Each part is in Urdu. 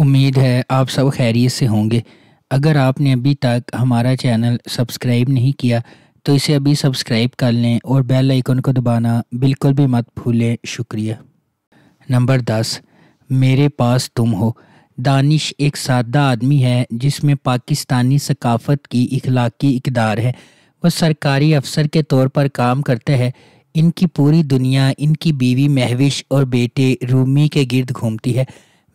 امید ہے آپ سب خیریت سے ہوں گے۔ اگر آپ نے ابھی تک ہمارا چینل سبسکرائب نہیں کیا تو اسے ابھی سبسکرائب کر لیں اور بیل آئیکن کو دبانا بالکل بھی مت بھولیں۔ شکریہ۔ نمبر 10، میرے پاس تم ہو۔ دانش ایک سادہ آدمی ہے جس میں پاکستانی ثقافت کی اخلاقی اقدار ہے۔ وہ سرکاری افسر کے طور پر کام کرتا ہے۔ ان کی پوری دنیا ان کی بیوی مہوش اور بیٹے رومی کے گرد گھومتی ہے۔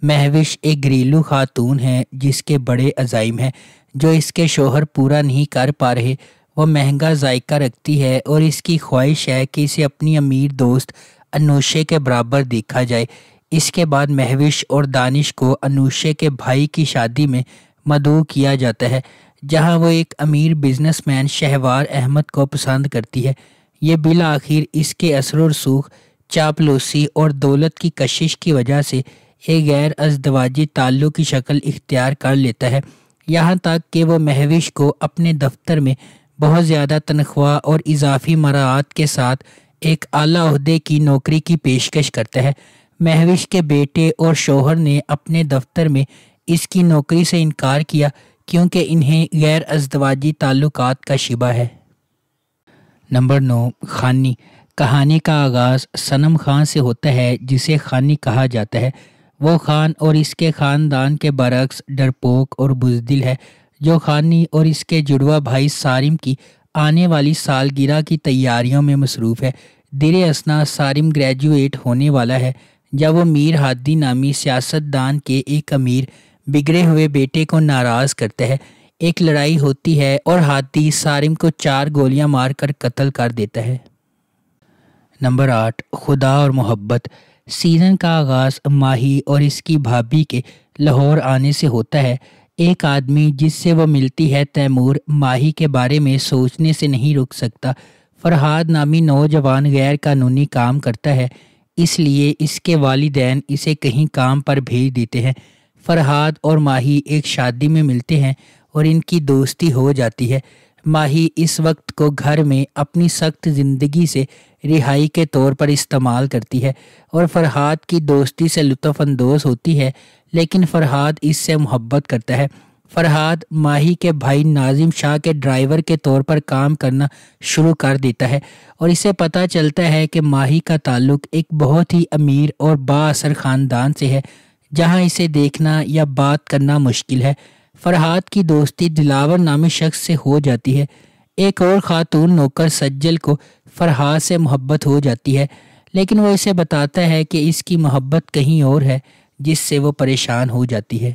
مہوش ایک گھریلو خاتون ہے جس کے بڑے عزائم ہیں جو اس کے شوہر پورا نہیں کر پا رہے۔ وہ مہنگا ذائقہ رکھتی ہے اور اس کی خواہش ہے کہ اسے اپنی امیر دوست انوشے کے برابر دیکھا جائے۔ اس کے بعد مہوش اور دانش کو انوشے کے بھائی کی شادی میں مدعو کیا جاتا ہے جہاں وہ ایک امیر بزنس مین شہوار احمد کو پسند کرتی ہے۔ یہ بالآخر اس کے اثر و رسوخ، چاپلوسی اور دولت کی کشش کی وجہ سے ایک غیر ازدواجی تعلق کی شکل اختیار کر لیتا ہے، یہاں تک کہ وہ مہوش کو اپنے دفتر میں بہت زیادہ تنخواہ اور اضافی مراعات کے ساتھ ایک اعلیٰ عہدے کی نوکری کی پیشکش کرتا ہے۔ مہوش کے بیٹے اور شوہر نے اپنے دفتر میں اس کی نوکری سے انکار کیا کیونکہ انہیں غیر ازدواجی تعلقات کا شبہ ہے۔ نمبر 9، خانی۔ کہانی کا آغاز صنم خان سے ہوتا ہے جسے خانی کہا جاتا ہے۔ وہ خان اور اس کے خاندان کے برعکس ڈرپوک اور بزدل ہے جو خانی اور اس کے جڑواں بھائی صارم کی آنے والی سالگرہ کی تیاریوں میں مصروف ہے۔ در اثنا صارم گریجویٹ ہونے والا ہے جب وہ میر ہادی نامی سیاستدان کے ایک امیر بگڑے ہوئے بیٹے کو ناراض کرتا ہے۔ ایک لڑائی ہوتی ہے اور ہادی صارم کو 4 گولیاں مار کر قتل کر دیتا ہے۔ نمبر 8، خدا اور محبت۔ سیزن کا آغاز ماہی اور اس کی بھابھی کے لاہور آنے سے ہوتا ہے۔ ایک آدمی جس سے وہ ملتی ہے تیمور ماہی کے بارے میں سوچنے سے نہیں رک سکتا۔ فرحاد نامی نوجوان غیر قانونی کام کرتا ہے، اس لیے اس کے والدین اسے کہیں کام پر بھیج دیتے ہیں۔ فرحاد اور ماہی ایک شادی میں ملتے ہیں اور ان کی دوستی ہو جاتی ہے۔ ماہی اس وقت کو گھر میں اپنی سخت زندگی سے رہائی کے طور پر استعمال کرتی ہے اور فرحاد کی دوستی سے لطف اندوز ہوتی ہے، لیکن فرحاد اس سے محبت کرتا ہے۔ فرحاد ماہی کے بھائی ناظم شاہ کے ڈرائیور کے طور پر کام کرنا شروع کر دیتا ہے اور اسے پتہ چلتا ہے کہ ماہی کا تعلق ایک بہت ہی امیر اور با اثر خاندان سے ہے جہاں اسے دیکھنا یا بات کرنا مشکل ہے۔ فرحاد کی دوستی دلاور نامی شخص سے ہو جاتی ہے۔ ایک اور خاتون نوکر سجل کو فرحاد سے محبت ہو جاتی ہے، لیکن وہ اسے بتاتا ہے کہ اس کی محبت کہیں اور ہے جس سے وہ پریشان ہو جاتی ہے۔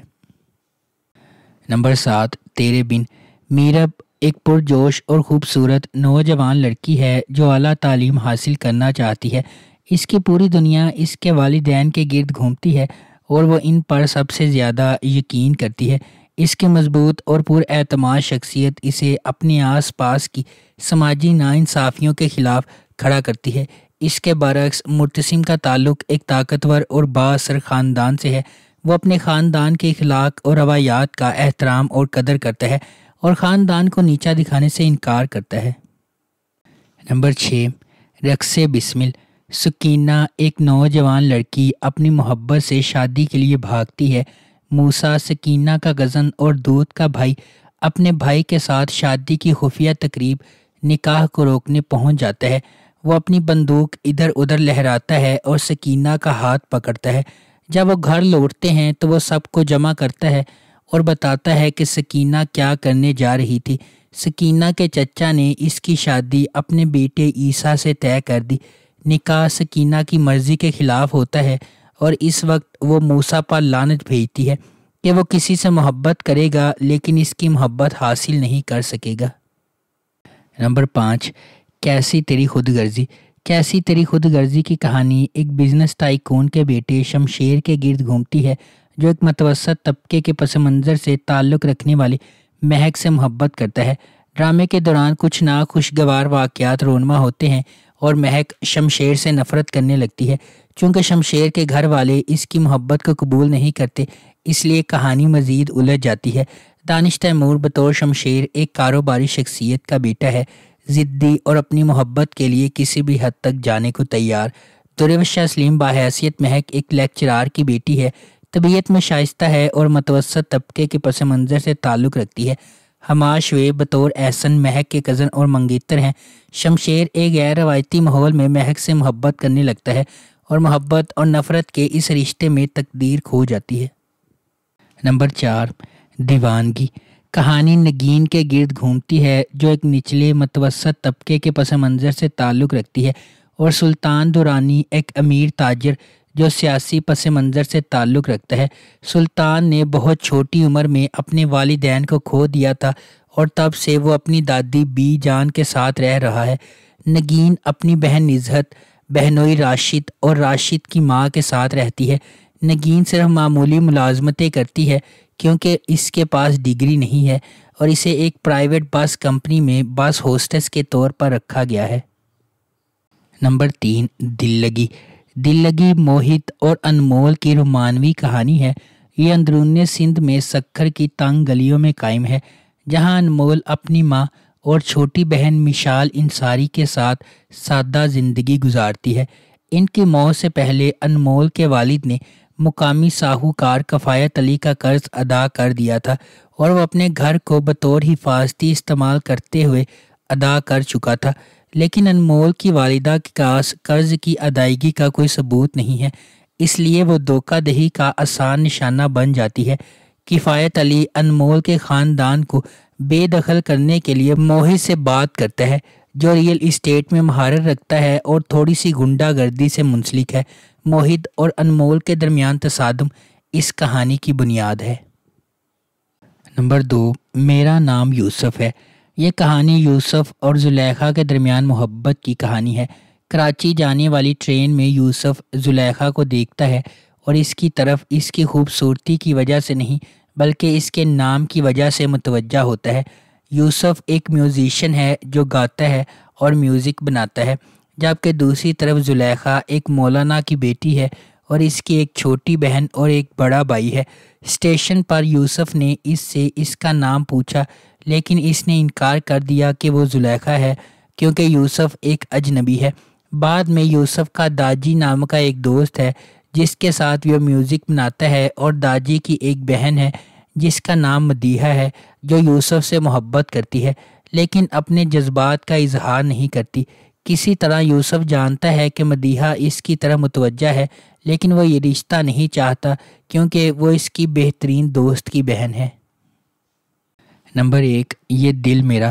نمبر 7، تیرے بن۔ میرب ایک پرجوش اور خوبصورت نوجوان لڑکی ہے جو اعلیٰ تعلیم حاصل کرنا چاہتی ہے۔ اس کی پوری دنیا اس کے والدین کے گرد گھومتی ہے اور وہ ان پر سب سے زیادہ یقین کرتی ہے۔ اس کی مضبوط اور پر اعتماد شخصیت اسے اپنے آس پاس کی سماجی ناانصافیوں کے خلاف کھڑا کرتی ہے۔ اس کے برعکس مرتسم کا تعلق ایک طاقتور اور با اثر خاندان سے ہے۔ وہ اپنے خاندان کے اخلاق اور روایات کا احترام اور قدر کرتا ہے اور خاندان کو نیچا دکھانے سے انکار کرتا ہے۔ نمبر 6، رقص بسمل۔ سکینہ ایک نوجوان لڑکی اپنی محبت سے شادی کے لیے بھاگتی ہے۔ موسیٰ سکینہ کا کزن اور دودھ کا بھائی اپنے بھائی کے ساتھ شادی کی خفیہ تقریب نکاح کو روکنے پہنچ جاتا ہے۔ وہ اپنی بندوق ادھر ادھر لہراتا ہے اور سکینہ کا ہاتھ پکڑتا ہے۔ جب وہ گھر لوٹتے ہیں تو وہ سب کو جمع کرتا ہے اور بتاتا ہے کہ سکینہ کیا کرنے جا رہی تھی۔ سکینہ کے چچا نے اس کی شادی اپنے بیٹے عیسیٰ سے طے کر دی۔ نکاح سکینہ کی مرضی کے خلاف ہوتا ہے اور اس وقت وہ موسیٰ پر لعنت بھیجتی ہے کہ وہ کسی سے محبت کرے گا لیکن اس کی محبت حاصل نہیں کر سکے گا۔ نمبر 5، کیسی تیری خود غرضی۔ کیسی تیری خود غرضی کی کہانی ایک بزنس ٹائکون کے بیٹے شمشیر کے گرد گھومتی ہے جو ایک متوسط طبقے کے پس منظر سے تعلق رکھنے والی مہک سے محبت کرتا ہے۔ ڈرامے کے دوران کچھ ناخوشگوار واقعات رونما ہوتے ہیں اور مہک شمشیر سے نفرت کرنے لگتی ہے۔ چونکہ شمشیر کے گھر والے اس کی محبت کو قبول نہیں کرتے، اس لیے کہانی مزید الجھ جاتی ہے۔ دانش تیمور بطور شمشیر ایک کاروباری شخصیت کا بیٹا ہے، ضدی اور اپنی محبت کے لیے کسی بھی حد تک جانے کو تیار۔ درویش سلیم بحیثیت مہک ایک لیکچرار کی بیٹی ہے۔ طبیعت میں شائستہ ہے اور متوسط طبقے کے پس منظر سے تعلق رکھتی ہے۔ حماد شعیب بطور احسن مہک کے کزن اور منگیتر ہیں۔ شمشیر ایک غیر روایتی ماحول میں مہک سے محبت کرنے لگتا ہے اور محبت اور نفرت کے اس رشتے میں تقدیر کھو جاتی ہے۔ نمبر 4، دیوانگی۔ کہانی نگین کے گرد گھومتی ہے جو ایک نچلے متوسط طبقے کے پس منظر سے تعلق رکھتی ہے، اور سلطان درانی ایک امیر تاجر جو سیاسی پس منظر سے تعلق رکھتا ہے۔ سلطان نے بہت چھوٹی عمر میں اپنے والدین کو کھو دیا تھا اور تب سے وہ اپنی دادی بی جان کے ساتھ رہ رہا ہے۔ نگین اپنی بہن نزہت، بہنوئی راشد اور راشد کی ماں کے ساتھ رہتی ہے۔ نگین صرف معمولی ملازمتیں کرتی ہے کیونکہ اس کے پاس ڈگری نہیں ہے اور اسے ایک پرائیویٹ بس کمپنی میں بس ہوسٹس کے طور پر رکھا گیا ہے۔ نمبر 3، دل لگی۔ دل لگی موہت اور انمول کی رومانوی کہانی ہے۔ یہ اندرون سندھ میں سکھر کی تنگ گلیوں میں قائم ہے، جہاں انمول اپنی ماں اور چھوٹی بہن مشال انصاری کے ساتھ سادہ زندگی گزارتی ہے۔ ان کی موت سے پہلے انمول کے والد نے مقامی ساہوکار کفایت علی کا قرض ادا کر دیا تھا اور وہ اپنے گھر کو بطور حفاظتی استعمال کرتے ہوئے ادا کر چکا تھا، لیکن انمول کی والدہ کے پاس قرض کی ادائیگی کا کوئی ثبوت نہیں ہے، اس لیے وہ دھوکہ دہی کا آسان نشانہ بن جاتی ہے۔ کفایت علی انمول کے خاندان کو بے دخل کرنے کے لیے موہت سے بات کرتا ہے، جو ریئل اسٹیٹ میں مہارت رکھتا ہے اور تھوڑی سی غنڈہ گردی سے منسلک ہے۔ موہت اور انمول کے درمیان تصادم اس کہانی کی بنیاد ہے۔ نمبر 2، میرا نام یوسف ہے۔ یہ کہانی یوسف اور زلیخا کے درمیان محبت کی کہانی ہے۔ کراچی جانے والی ٹرین میں یوسف زلیخا کو دیکھتا ہے اور اس کی طرف اس کی خوبصورتی کی وجہ سے نہیں بلکہ اس کے نام کی وجہ سے متوجہ ہوتا ہے۔ یوسف ایک میوزیشین ہے جو گاتا ہے اور میوزک بناتا ہے، جبکہ دوسری طرف زلیخا ایک مولانا کی بیٹی ہے اور اس کی ایک چھوٹی بہن اور ایک بڑا بھائی ہے۔ اسٹیشن پر یوسف نے اس سے اس کا نام پوچھا، لیکن اس نے انکار کر دیا کہ وہ زلیخا ہے کیونکہ یوسف ایک اجنبی ہے۔ بعد میں یوسف کا داجی نام کا ایک دوست ہے جس کے ساتھ وہ میوزک بناتا ہے، اور داجی کی ایک بہن ہے جس کا نام مدیحہ ہے جو یوسف سے محبت کرتی ہے لیکن اپنے جذبات کا اظہار نہیں کرتی۔ کسی طرح یوسف جانتا ہے کہ مدیحہ اس کی طرف متوجہ ہے، لیکن وہ یہ رشتہ نہیں چاہتا کیونکہ وہ اس کی بہترین دوست کی بہن ہے۔ نمبر 1، یہ دل میرا۔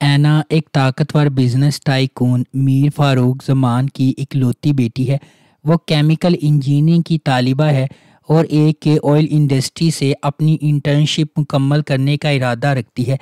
اینا ایک طاقتور بزنس ٹائکون میر فاروق زمان کی اکلوتی بیٹی ہے۔ وہ کیمیکل انجینئرنگ کی طالبہ ہے اور کے آئل انڈسٹری سے اپنی انٹرنشپ مکمل کرنے کا ارادہ رکھتی ہے،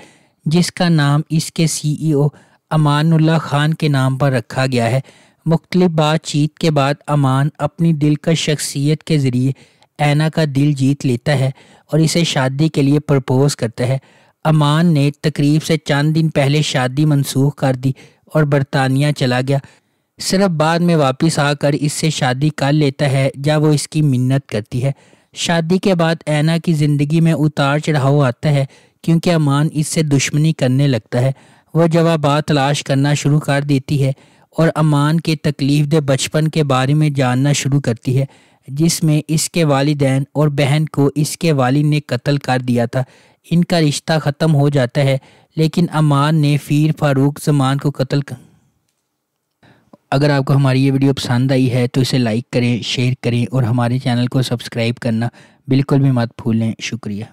جس کا نام اس کے CEO امان اللہ خان کے نام پر رکھا گیا ہے۔ مختلف بات چیت کے بعد امان اپنی دلکش شخصیت کے ذریعے اینا کا دل جیت لیتا ہے اور اسے شادی کے لیے پرپوز کرتا ہے۔ امان نے تقریب سے چند دن پہلے شادی منسوخ کر دی اور برطانیہ چلا گیا، صرف بعد میں واپس آ کر اس سے شادی کر لیتا ہے جب وہ اس کی منت کرتی ہے۔ شادی کے بعد اینا کی زندگی میں اتار چڑھاؤ آتا ہے کیونکہ امان اس سے دشمنی کرنے لگتا ہے۔ وہ جوابات تلاش کرنا شروع کر دیتی ہے اور امان کے تکلیف دہ بچپن کے بارے میں جاننا شروع کرتی ہے، جس میں اس کے والدین اور بہن کو اس کے والد نے قتل کر دیا تھا۔ ان کا رشتہ ختم ہو جاتا ہے لیکن امان نے میر فاروق زمان کو قتل کر۔ اگر آپ کو ہماری یہ ویڈیو پسند آئی ہے تو اسے لائک کریں، شیئر کریں اور ہمارے چینل کو سبسکرائب کرنا بالکل بھی مت بھولیں۔ شکریہ۔